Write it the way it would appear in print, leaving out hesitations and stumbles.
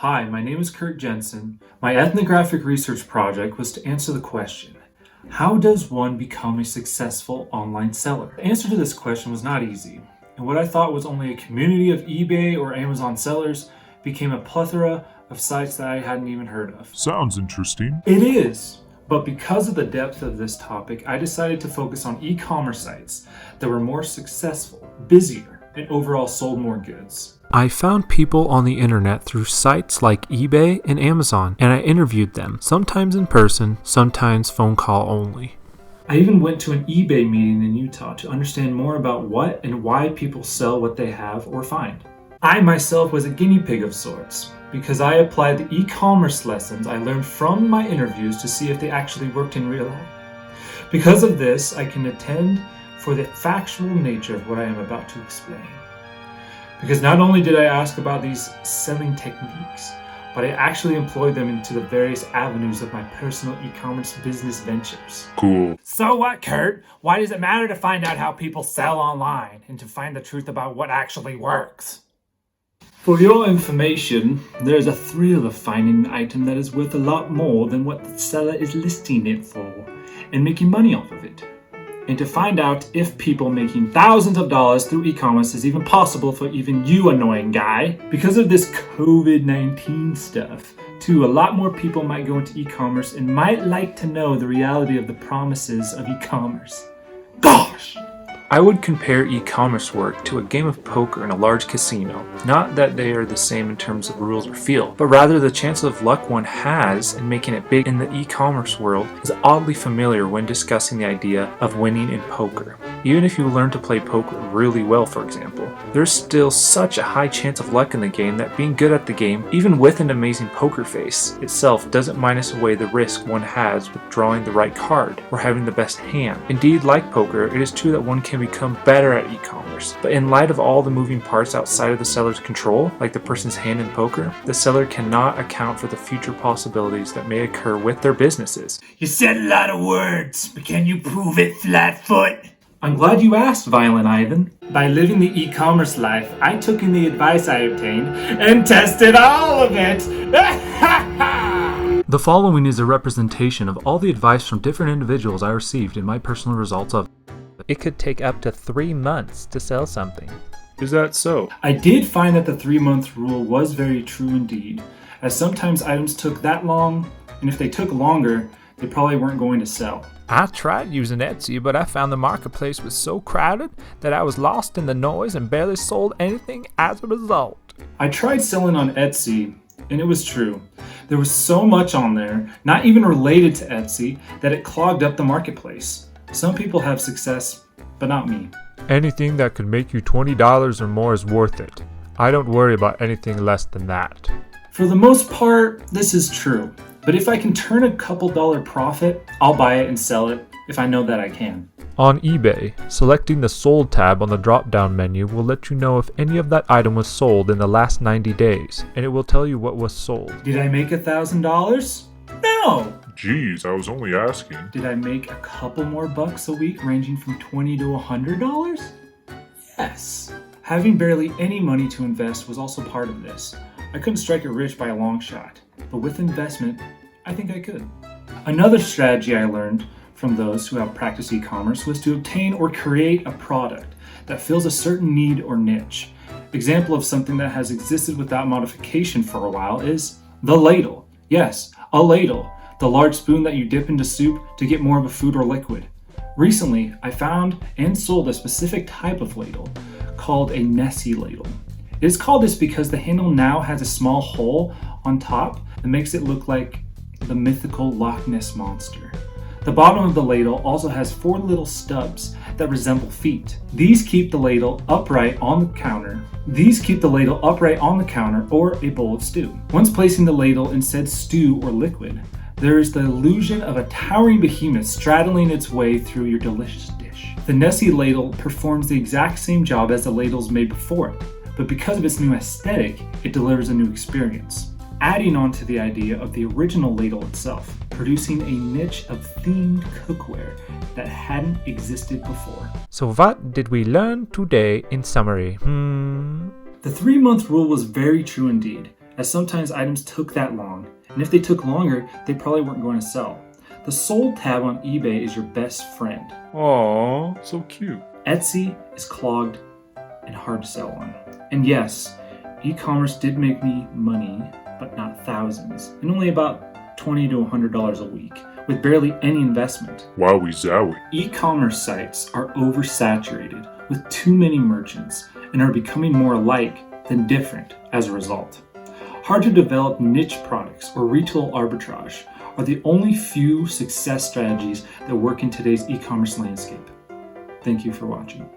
Hi, my name is Kurt Jensen. My ethnographic research project was to answer the question, how does one become a successful online seller? The answer to this question was not easy, and what I thought was only a community of eBay or Amazon sellers became a plethora of sites that I hadn't even heard of. Sounds interesting. It is, but because of the depth of this topic, I decided to focus on e-commerce sites that were more successful, busier, and overall sold more goods. I found people on the internet through sites like eBay and Amazon, and I interviewed them, sometimes in person, sometimes phone call only. I even went to an eBay meeting in Utah to understand more about what and why people sell what they have or find. I myself was a guinea pig of sorts, because I applied the e-commerce lessons I learned from my interviews to see if they actually worked in real life. Because of this, I can attend for the factual nature of what I am about to explain. Because not only did I ask about these selling techniques, but I actually employed them into the various avenues of my personal e-commerce business ventures. Cool. So what, Kurt? Why does it matter to find out how people sell online and to find the truth about what actually works? For your information, there is a thrill of finding an item that is worth a lot more than what the seller is listing it for and making money off of it. And to find out if people making thousands of dollars through e-commerce is even possible for even you annoying guy. Because of this COVID-19 stuff, too, a lot more people might go into e-commerce and might like to know the reality of the promises of e-commerce. Gosh! I would compare e-commerce work to a game of poker in a large casino. Not that they are the same in terms of rules or feel, but rather the chance of luck one has in making it big in the e-commerce world is oddly familiar when discussing the idea of winning in poker. Even if you learn to play poker really well, for example, there's still such a high chance of luck in the game that being good at the game, even with an amazing poker face itself, doesn't minus away the risk one has with drawing the right card or having the best hand. Indeed, like poker, it is true that one can become better at e-commerce. But in light of all the moving parts outside of the seller's control, like the person's hand in poker, the seller cannot account for the future possibilities that may occur with their businesses. You said a lot of words, but can you prove it, Flatfoot? I'm glad you asked, Violent Ivan. By living the e-commerce life, I took in the advice I obtained and tested all of it. The following is a representation of all the advice from different individuals I received in my personal results of. It could take up to 3 months to sell something. Is that so? I did find that the 3-month rule was very true indeed, as sometimes items took that long, and if they took longer, they probably weren't going to sell. I tried using Etsy, but I found the marketplace was so crowded that I was lost in the noise and barely sold anything as a result. I tried selling on Etsy, and it was true. There was so much on there, not even related to Etsy, that it clogged up the marketplace. Some people have success, but not me. Anything that could make you $20 or more is worth it. I don't worry about anything less than that. For the most part, this is true. But if I can turn a couple dollar profit, I'll buy it and sell it if I know that I can. On eBay, selecting the Sold tab on the drop-down menu will let you know if any of that item was sold in the last 90 days, and it will tell you what was sold. Did I make $1,000? No! Geez, I was only asking. Did I make a couple more bucks a week ranging from $20 to $100? Yes. Having barely any money to invest was also part of this. I couldn't strike it rich by a long shot, but with investment, I think I could. Another strategy I learned from those who have practiced e-commerce was to obtain or create a product that fills a certain need or niche. Example of something that has existed without modification for a while is the ladle. Yes, a ladle. The large spoon that you dip into soup to get more of a food or liquid. Recently, I found and sold a specific type of ladle called a Nessie ladle. It is called this because the handle now has a small hole on top that makes it look like the mythical Loch Ness monster. The bottom of the ladle also has 4 little stubs that resemble feet. These keep the ladle upright on the counter. Or a bowl of stew. Once placing the ladle in said stew or liquid, there is the illusion of a towering behemoth straddling its way through your delicious dish. The Nessie ladle performs the exact same job as the ladles made before it, but because of its new aesthetic, it delivers a new experience. Adding on to the idea of the original ladle itself, producing a niche of themed cookware that hadn't existed before. So what did we learn today in summary? The 3-month rule was very true indeed, as sometimes items took that long, and if they took longer, they probably weren't going to sell. The sold tab on eBay is your best friend. Aww, so cute. Etsy is clogged and hard to sell on. And yes, e-commerce did make me money, but not thousands, and only about $20 to $100 a week, with barely any investment. Wowie zowie. E-commerce sites are oversaturated with too many merchants and are becoming more alike than different as a result. Hard to develop niche products or retail arbitrage are the only few success strategies that work in today's e-commerce landscape. Thank you for watching.